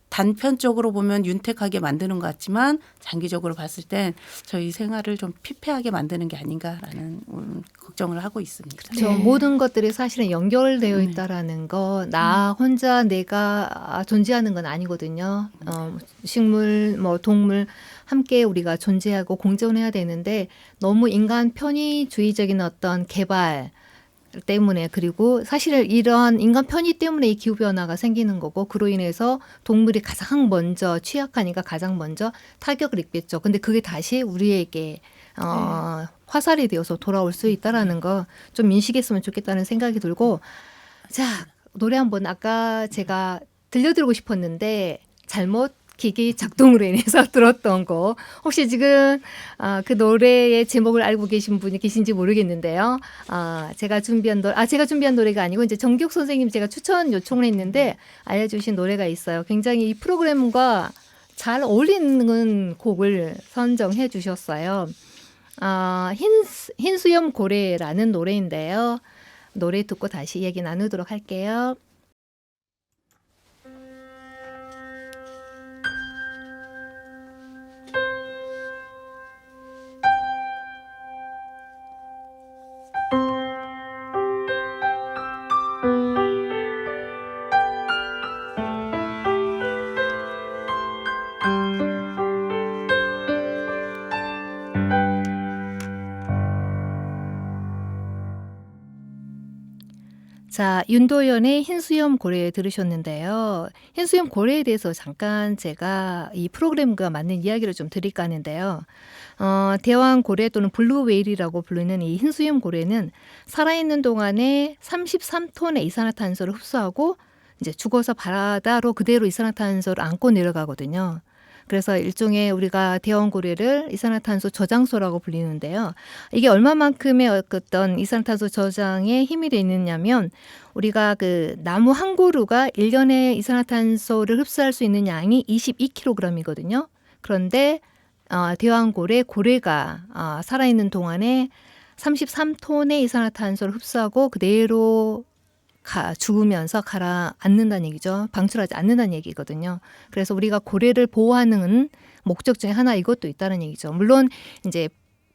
단편적으로 보면 윤택하게 만드는 것 같지만 장기적으로 봤을 땐 저희 생활을 좀 피폐하게 만드는 게 아닌가라는 걱정을 하고 있습니다. 저 모든 것들이 사실은 연결되어 네. 있다라는 거, 나 혼자 내가 존재하는 건 아니거든요. 식물, 뭐 동물 함께 우리가 존재하고 공존해야 되는데 너무 인간 편의주의적인 어떤 개발 때문에 그리고 사실 이런 인간 편의 때문에 이 기후 변화가 생기는 거고 그로 인해서 동물이 가장 먼저 취약하니까 가장 먼저 타격을 입겠죠. 근데 그게 다시 우리에게 화살이 되어서 돌아올 수 있다라는 거 좀 인식했으면 좋겠다는 생각이 들고 자 노래 한번 아까 제가 들려드리고 싶었는데 잘못 기기 작동으로 인해서 들었던 거 혹시 지금 그 노래의 제목을 알고 계신 분이 계신지 모르겠는데요. 제가 준비한 노래가 아니고 이제 정기욱 선생님 제가 추천 요청을 했는데 알려주신 노래가 있어요. 굉장히 이 프로그램과 잘 어울리는 곡을 선정해 주셨어요. 흰수염 고래라는 노래인데요. 노래 듣고 다시 얘기 나누도록 할게요. 자, 윤도현의 흰수염 고래 들으셨는데요. 흰수염 고래에 대해서 잠깐 제가 이 프로그램과 맞는 이야기를 좀 드릴까 하는데요. 대왕 고래 또는 블루 웨일이라고 부르는 이 흰수염 고래는 살아있는 동안에 33톤의 이산화탄소를 흡수하고 이제 죽어서 바다로 그대로 이산화탄소를 안고 내려가거든요. 그래서 일종의 우리가 대왕고래를 이산화탄소 저장소라고 불리는데요. 이게 얼마만큼의 어떤 이산화탄소 저장에 힘이 돼 있느냐면 우리가 그 나무 한 그루가 1년에 이산화탄소를 흡수할 수 있는 양이 22kg이거든요. 그런데 고래가 살아있는 동안에 33톤의 이산화탄소를 흡수하고 그대로 죽으면서 가라앉는다는 얘기죠. 방출하지 않는다는 얘기거든요. 그래서 우리가 고래를 보호하는 목적 중에 하나 이것도 있다는 얘기죠. 물론 이제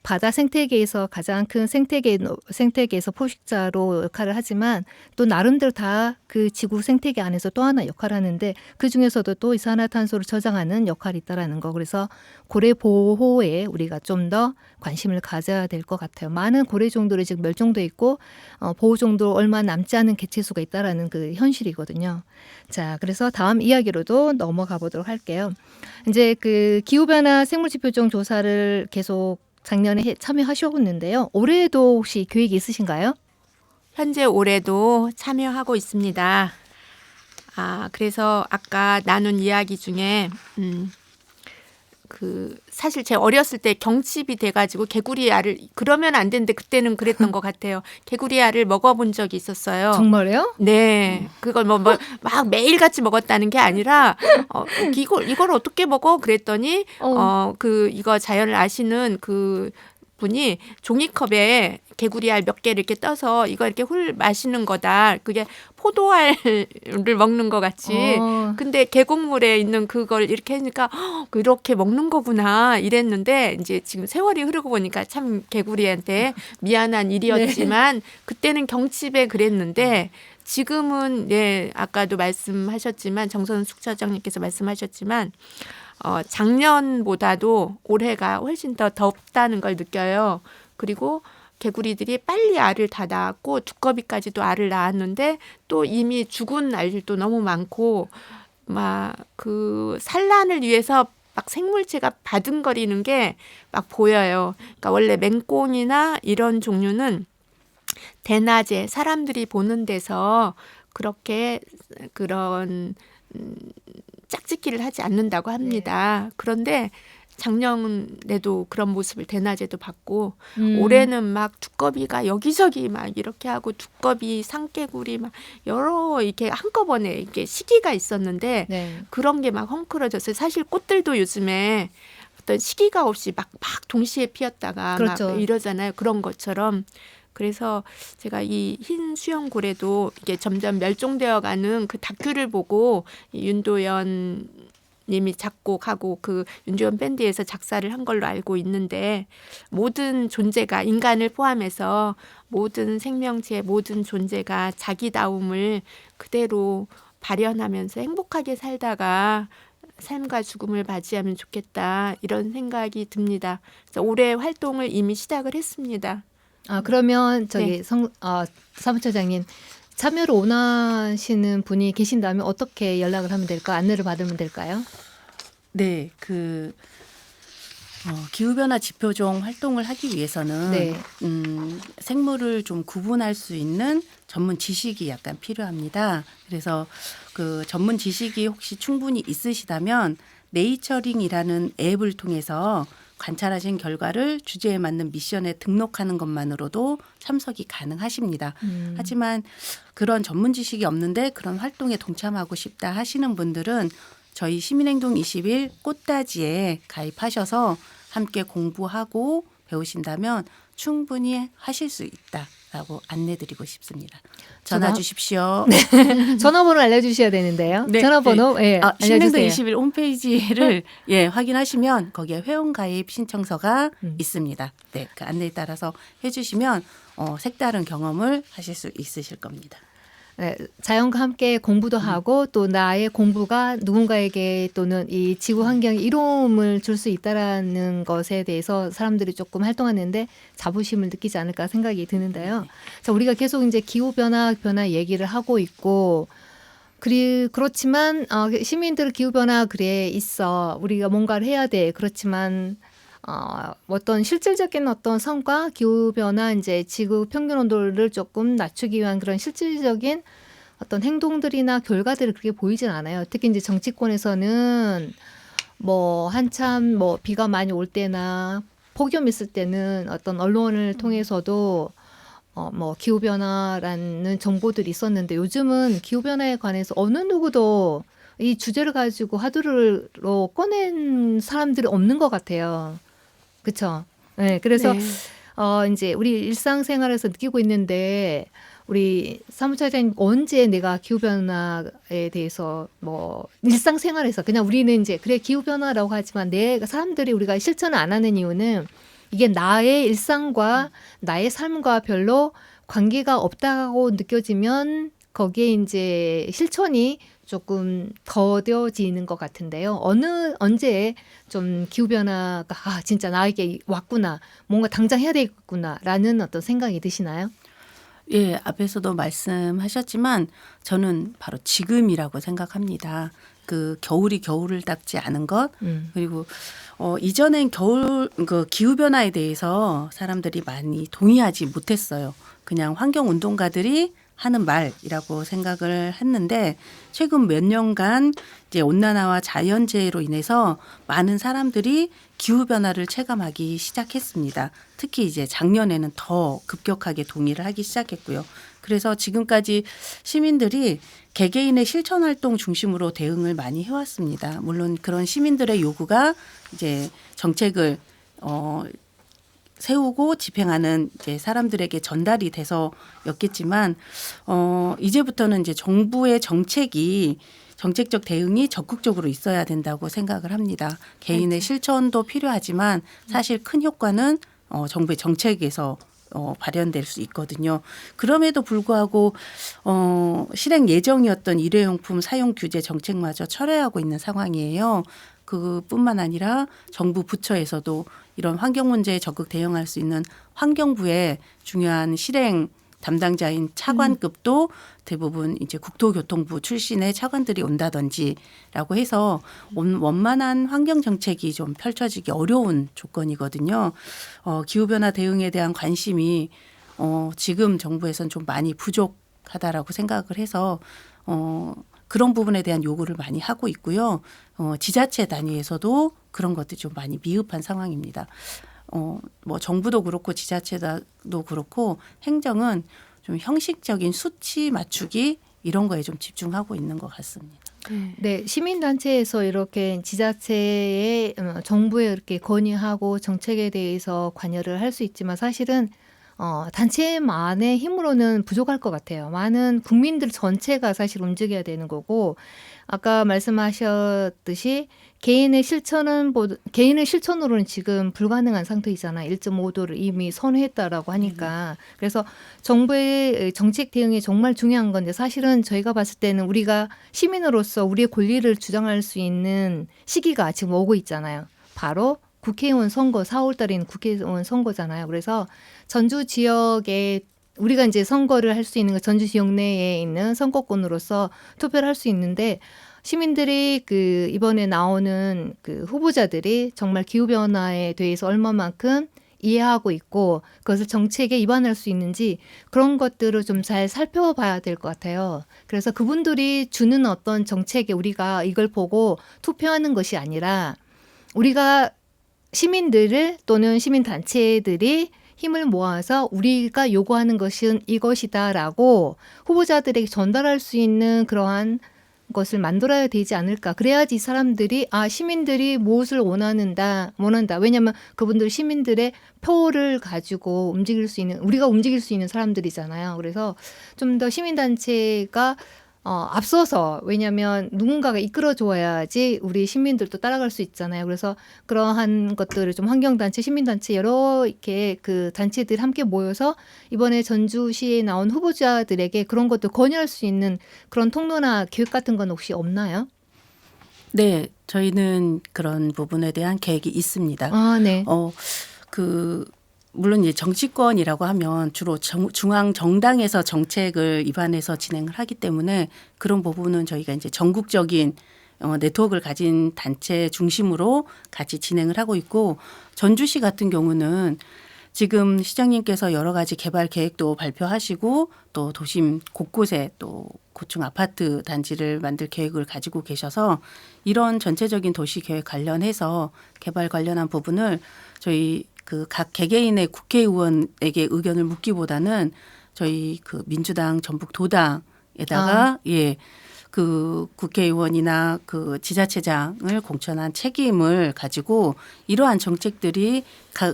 바다 생태계에서 가장 큰 생태계에서 포식자로 역할을 하지만 또 나름대로 다 그 지구 생태계 안에서 또 하나 역할을 하는데 그 중에서도 또 이산화탄소를 저장하는 역할이 있다라는 거. 그래서 고래 보호에 우리가 좀 더 관심을 가져야 될 것 같아요. 많은 고래 종들이 지금 멸종돼 있고 보호 종도 얼마 남지 않은 개체수가 있다라는 그 현실이거든요. 자, 그래서 다음 이야기로도 넘어가 보도록 할게요. 이제 그 기후변화 생물지표종 조사를 계속 작년에 참여하셨는데요. 올해도 혹시 계획이 있으신가요? 현재 올해도 참여하고 있습니다. 그래서 아까 나눈 이야기 중에 그 사실 제 어렸을 때 경칩이 돼가지고 개구리 알을 그러면 안 되는데 그때는 그랬던 것 같아요. 개구리 알을 먹어본 적이 있었어요. 정말요? 네, 그걸 막 매일 같이 먹었다는 게 아니라 이걸 어떻게 먹어? 그랬더니 이거 자연을 아시는 그 분이 종이컵에 개구리알 몇 개를 이렇게 떠서 이거 이렇게 훌 마시는 거다. 그게 포도알을 먹는 것 같이. 근데 계곡물에 있는 그걸 이렇게 하니까 이렇게 먹는 거구나 이랬는데 이제 지금 세월이 흐르고 보니까 참 개구리한테 미안한 일이었지만 그때는 경칩에 그랬는데 지금은 네 아까도 말씀하셨지만 정선 숙처장님께서 말씀하셨지만 작년보다도 올해가 훨씬 더 덥다는 걸 느껴요. 그리고 개구리들이 빨리 알을 다 낳았고 두꺼비까지도 알을 낳았는데 또 이미 죽은 알들도 너무 많고 막 그 산란을 위해서 막 생물체가 바둥거리는 게 막 보여요. 그러니까 원래 맹꽁이나 이런 종류는 대낮에 사람들이 보는 데서 그렇게 그런 짝짓기를 하지 않는다고 합니다. 그런데 작년에도 그런 모습을 대낮에도 봤고 올해는 막 두꺼비가 여기저기 막 이렇게 하고 두꺼비, 산개구리 막 여러 이렇게 한꺼번에 이렇게 시기가 있었는데 네. 그런 게 막 헝클어졌어요. 사실 꽃들도 요즘에 어떤 시기가 없이 막 동시에 피었다가 그렇죠. 막 이러잖아요. 그런 것처럼. 그래서 제가 이 흰 수염고래도 이게 점점 멸종되어가는 그 다큐를 보고 윤도현 님이 작곡하고 그 윤도현 밴드에서 작사를 한 걸로 알고 있는데 모든 존재가 인간을 포함해서 모든 생명체 모든 존재가 자기다움을 그대로 발현하면서 행복하게 살다가 삶과 죽음을 맞이하면 좋겠다 이런 생각이 듭니다. 그래서 올해 활동을 이미 시작을 했습니다. 그러면 저기 네. 사무처장님 참여를 원하시는 분이 계신다면 어떻게 연락을 하면 될까? 안내를 받으면 될까요? 네, 기후변화 지표종 활동을 하기 위해서는 네. 생물을 좀 구분할 수 있는 전문 지식이 약간 필요합니다. 그래서 그 전문 지식이 혹시 충분히 있으시다면 네이처링이라는 앱을 통해서 관찰하신 결과를 주제에 맞는 미션에 등록하는 것만으로도 참석이 가능하십니다. 하지만 그런 전문 지식이 없는데 그런 활동에 동참하고 싶다 하시는 분들은 저희 시민행동 20일 꽃다지에 가입하셔서 함께 공부하고 배우신다면 충분히 하실 수 있다라고 안내드리고 싶습니다. 전화 주십시오. 전화번호 알려주셔야 되는데요. 네, 전화번호 시민행동 알려주세요. 20일 홈페이지를 확인하시면 거기에 회원가입 신청서가 있습니다. 네, 그 안내에 따라서 해주시면 색다른 경험을 하실 수 있으실 겁니다. 네, 자연과 함께 공부도 하고 또 나의 공부가 누군가에게 또는 이 지구 환경에 이로움을 줄 수 있다라는 것에 대해서 사람들이 조금 활동하는데 자부심을 느끼지 않을까 생각이 드는데요. 자, 우리가 계속 이제 기후 변화 얘기를 하고 있고 그렇지만 시민들 기후 변화 그래 있어. 우리가 뭔가를 해야 돼. 그렇지만 어떤 실질적인 어떤 성과, 기후 변화, 이제 지구 평균 온도를 조금 낮추기 위한 그런 실질적인 어떤 행동들이나 결과들이 그렇게 보이진 않아요. 특히 이제 정치권에서는 뭐 한참 뭐 비가 많이 올 때나 폭염 있을 때는 어떤 언론을 통해서도 뭐 기후 변화라는 정보들이 있었는데 요즘은 기후 변화에 관해서 어느 누구도 이 주제를 가지고 화두로 꺼낸 사람들이 없는 것 같아요. 그렇죠? 네, 그래서 네. 이제 우리 일상생활에서 느끼고 있는데 우리 사무처장님 언제 내가 기후 변화에 대해서 뭐 일상생활에서 그냥 우리는 이제 그래 기후 변화라고 하지만 사람들이 우리가 실천을 안 하는 이유는 이게 나의 일상과 나의 삶과 별로 관계가 없다고 느껴지면 거기에 이제 실천이 조금 더뎌지는 것 같은데요. 언제 좀 기후변화가 진짜 나에게 왔구나, 뭔가 당장 해야 되겠구나라는 어떤 생각이 드시나요? 예, 앞에서도 말씀하셨지만 저는 바로 지금이라고 생각합니다. 그 겨울이 겨울을 닦지 않은 것 그리고 이전엔 그 기후 변화에 대해서 사람들이 많이 동의하지 못했어요. 그냥 환경 운동가들이 하는 말이라고 생각을 했는데 최근 몇 년간 이제 온난화와 자연재해로 인해서 많은 사람들이 기후 변화를 체감하기 시작했습니다. 특히 이제 작년에는 더 급격하게 동의를 하기 시작했고요. 그래서 지금까지 시민들이 개개인의 실천 활동 중심으로 대응을 많이 해왔습니다. 물론 그런 시민들의 요구가 이제 정책을 세우고 집행하는 이제 사람들에게 전달이 돼서였겠지만 이제부터는 이제 정부의 정책적 대응이 적극적으로 있어야 된다고 생각을 합니다. 개인의 실천도 필요하지만 사실 큰 효과는 정부의 정책에서 발현될 수 있거든요. 그럼에도 불구하고 실행 예정이었던 일회용품 사용 규제 정책마저 철회하고 있는 상황이에요. 그뿐만 아니라 정부 부처에서도 이런 환경 문제에 적극 대응할 수 있는 환경부의 중요한 실행 담당자인 차관급도 대부분 이제 국토교통부 출신의 차관들이 온다든지라고 해서 원만한 환경 정책이 좀 펼쳐지기 어려운 조건이거든요. 기후변화 대응에 대한 관심이 지금 정부에서는 좀 많이 부족하다라고 생각을 해서 그런 부분에 대한 요구를 많이 하고 있고요. 지자체 단위에서도 그런 것들이 좀 많이 미흡한 상황입니다. 뭐 정부도 그렇고 지자체도 그렇고 행정은 좀 형식적인 수치 맞추기 이런 거에 좀 집중하고 있는 것 같습니다. 네, 시민단체에서 이렇게 지자체에 정부에 이렇게 건의하고 정책에 대해서 관여를 할 수 있지만 사실은 단체만의 힘으로는 부족할 것 같아요. 많은 국민들 전체가 사실 움직여야 되는 거고 아까 말씀하셨듯이 개인의 실천으로는 지금 불가능한 상태이잖아요. 1.5도를 이미 선회했다라고 하니까. 그래서 정부의 정책 대응이 정말 중요한 건데 사실은 저희가 봤을 때는 우리가 시민으로서 우리의 권리를 주장할 수 있는 시기가 지금 오고 있잖아요. 바로 국회의원 선거 4월 달에는 국회의원 선거잖아요. 그래서 전주 지역에 우리가 이제 선거를 할 수 있는 거 전주 지역 내에 있는 선거권으로서 투표를 할 수 있는데 시민들이 그 이번에 나오는 그 후보자들이 정말 기후 변화에 대해서 얼마만큼 이해하고 있고 그것을 정책에 입안할 수 있는지 그런 것들을 좀 잘 살펴봐야 될 것 같아요. 그래서 그분들이 주는 어떤 정책에 우리가 이걸 보고 투표하는 것이 아니라 우리가 시민들을 또는 시민단체들이 힘을 모아서 우리가 요구하는 것은 이것이다라고 후보자들에게 전달할 수 있는 그러한 것을 만들어야 되지 않을까. 그래야지 이 사람들이 시민들이 무엇을 원한다. 왜냐하면 그분들 시민들의 표를 가지고 우리가 움직일 수 있는 사람들이잖아요. 그래서 좀 더 시민단체가 앞서서 왜냐하면 누군가가 이끌어줘야지 우리 시민들도 따라갈 수 있잖아요. 그래서 그러한 것들을 좀 환경단체, 시민단체 여러 이렇게 그 단체들 함께 모여서 이번에 전주시에 나온 후보자들에게 그런 것들 권유할 수 있는 그런 통로나 교육 같은 건 혹시 없나요? 네, 저희는 그런 부분에 대한 계획이 있습니다. 네. 물론 이제 정치권이라고 하면 주로 중앙 정당에서 정책을 입안해서 진행을 하기 때문에 그런 부분은 저희가 이제 전국적인 네트워크를 가진 단체 중심으로 같이 진행을 하고 있고 전주시 같은 경우는 지금 시장님께서 여러 가지 개발 계획도 발표하시고 또 도심 곳곳에 또 고층 아파트 단지를 만들 계획을 가지고 계셔서 이런 전체적인 도시 계획 관련해서 개발 관련한 부분을 저희 그 각 개개인의 국회의원에게 의견을 묻기보다는 저희 그 민주당 전북도당에다가 그 국회의원이나 그 지자체장을 공천한 책임을 가지고 이러한 정책들이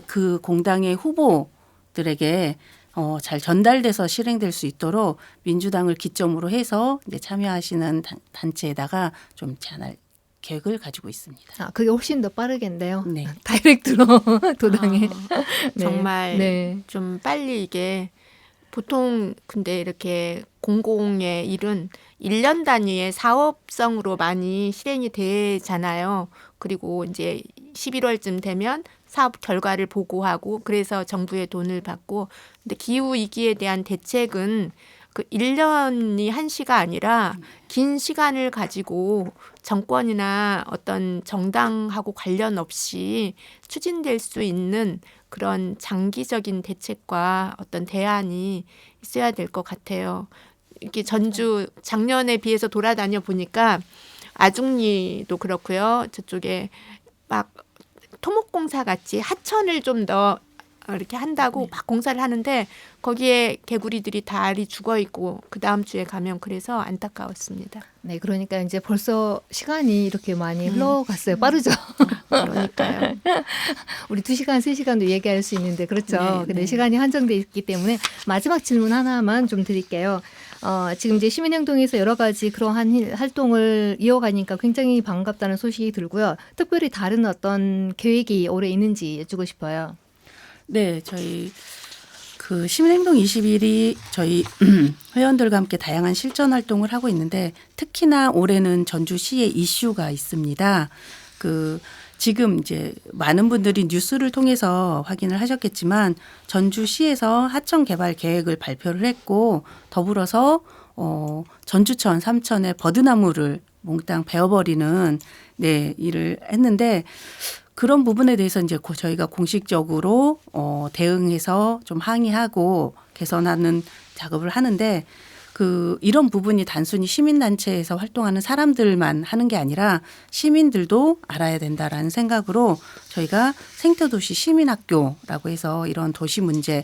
그 공당의 후보들에게 잘 전달돼서 실행될 수 있도록 민주당을 기점으로 해서 이제 참여하시는 단체에다가 좀 제안할 계획을 가지고 있습니다. 그게 훨씬 더 빠르겠네요. 네. 다이렉트로 도당에. 네. 정말 네. 좀 빨리 이게 보통 근데 이렇게 공공의 일은 1년 단위의 사업성으로 많이 실행이 되잖아요. 그리고 이제 11월쯤 되면 사업 결과를 보고하고 그래서 정부의 돈을 받고 근데 기후 위기에 대한 대책은 그 1년이 한시가 아니라 긴 시간을 가지고 정권이나 어떤 정당하고 관련 없이 추진될 수 있는 그런 장기적인 대책과 어떤 대안이 있어야 될 것 같아요. 이렇게 전주 작년에 비해서 돌아다녀 보니까 아중리도 그렇고요. 저쪽에 막 토목공사 같이 하천을 좀 더 이렇게 한다고 막 공사를 하는데 거기에 개구리들이 다 알이 죽어 있고 그 다음 주에 가면 그래서 안타까웠습니다. 네, 그러니까 이제 벌써 시간이 이렇게 많이 흘러갔어요. 빠르죠? 그러니까요. 우리 2시간, 3시간도 얘기할 수 있는데 그렇죠. 네, 근데 네. 시간이 한정돼 있기 때문에 마지막 질문 하나만 좀 드릴게요. 지금 이제 시민행동에서 여러 가지 그러한 활동을 이어가니까 굉장히 반갑다는 소식이 들고요. 특별히 다른 어떤 계획이 올해 있는지 여쭈고 싶어요. 네, 저희 그 시민행동 21이 저희 회원들과 함께 다양한 실전 활동을 하고 있는데 특히나 올해는 전주시에 이슈가 있습니다. 그 지금 이제 많은 분들이 뉴스를 통해서 확인을 하셨겠지만 전주시에서 하천 개발 계획을 발표를 했고 더불어서 전주천, 삼천의 버드나무를 몽땅 베어버리는 네, 일을 했는데 그런 부분에 대해서 이제 저희가 공식적으로 대응해서 좀 항의하고 개선하는 작업을 하는데 이런 부분이 단순히 시민단체에서 활동하는 사람들만 하는 게 아니라 시민들도 알아야 된다라는 생각으로 저희가 생태도시 시민학교라고 해서 이런 도시 문제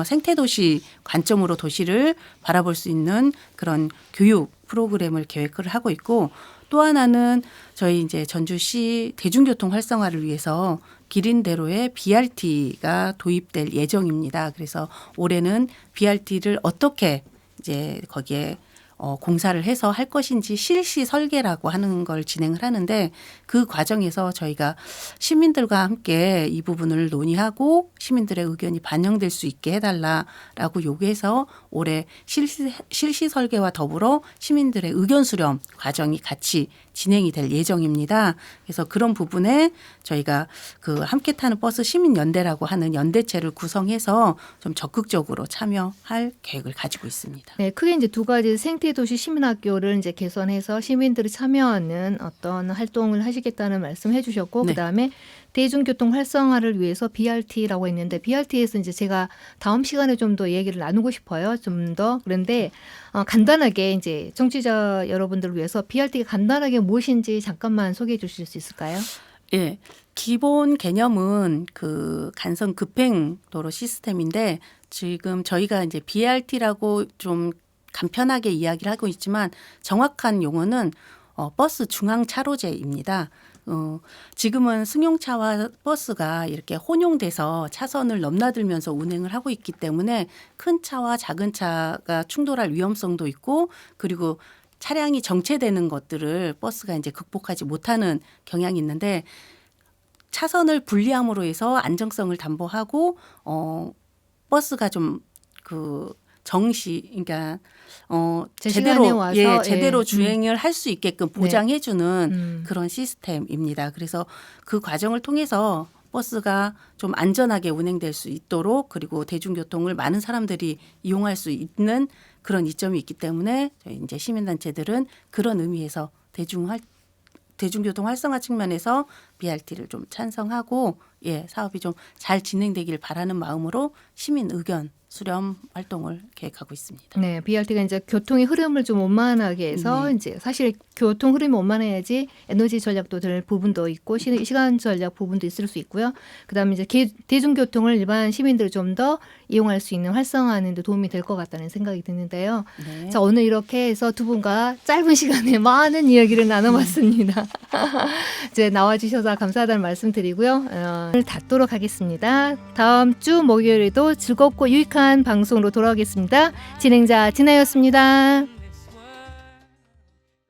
생태도시 관점으로 도시를 바라볼 수 있는 그런 교육 프로그램을 계획을 하고 있고 또 하나는 저희 이제 전주시 대중교통 활성화를 위해서 기린대로에 BRT가 도입될 예정입니다. 그래서 올해는 BRT를 어떻게 이제 거기에 공사를 해서 할 것인지 실시 설계라고 하는 걸 진행을 하는데 그 과정에서 저희가 시민들과 함께 이 부분을 논의하고 시민들의 의견이 반영될 수 있게 해달라라고 요구해서 올해 실시 설계와 더불어 시민들의 의견 수렴 과정이 같이 진행이 될 예정입니다. 그래서 그런 부분에 저희가 그 함께 타는 버스 시민연대라고 하는 연대체를 구성해서 좀 적극적으로 참여할 계획을 가지고 있습니다. 네, 크게 이제 2가지 생태도시 시민학교를 이제 개선해서 시민들이 참여하는 어떤 활동을 하시겠다는 말씀해 주셨고 네. 그다음에 대중교통 활성화를 위해서 BRT라고 했는데 BRT에서 이제 제가 다음 시간에 좀 더 얘기를 나누고 싶어요. 좀 더. 그런데 간단하게 이제 청취자 여러분들을 위해서 BRT가 간단하게 무엇인지 잠깐만 소개해 주실 수 있을까요? 예. 기본 개념은 그 간선 급행 도로 시스템인데 지금 저희가 이제 BRT라고 좀 간편하게 이야기를 하고 있지만 정확한 용어는 버스 중앙 차로제입니다. 지금은 승용차와 버스가 이렇게 혼용돼서 차선을 넘나들면서 운행을 하고 있기 때문에 큰 차와 작은 차가 충돌할 위험성도 있고 그리고 차량이 정체되는 것들을 버스가 이제 극복하지 못하는 경향이 있는데 차선을 분리함으로 해서 안정성을 담보하고 버스가 좀 그러니까 제 시간에 와서, 제대로 예. 주행을 할 수 있게끔 보장해주는 그런 시스템입니다. 그래서 그 과정을 통해서 버스가 좀 안전하게 운행될 수 있도록 그리고 대중교통을 많은 사람들이 이용할 수 있는 그런 이점이 있기 때문에 저희 이제 시민단체들은 그런 의미에서 대중교통 활성화 측면에서 BRT를 좀 찬성하고 사업이 좀 잘 진행되길 바라는 마음으로 시민 의견 수렴 활동을 계획하고 있습니다. 네, BRT가 이제 교통의 흐름을 좀 원만하게 해서 이제 사실 교통 흐름이 원만해야지 에너지 전략도 될 부분도 있고 시간 전략 부분도 있을 수 있고요. 그다음에 이제 대중교통을 일반 시민들이 좀 더 이용할 수 있는 활성화하는 데 도움이 될 것 같다는 생각이 드는데요. 네. 자, 오늘 이렇게 해서 두 분과 짧은 시간에 많은 이야기를 나눠봤습니다. 이제 나와주셔서 감사하다는 말씀드리고요. 오늘 닫도록 하겠습니다. 다음 주 목요일에도 즐겁고 유익한 방송으로 돌아오겠습니다. 진행자 진아였습니다.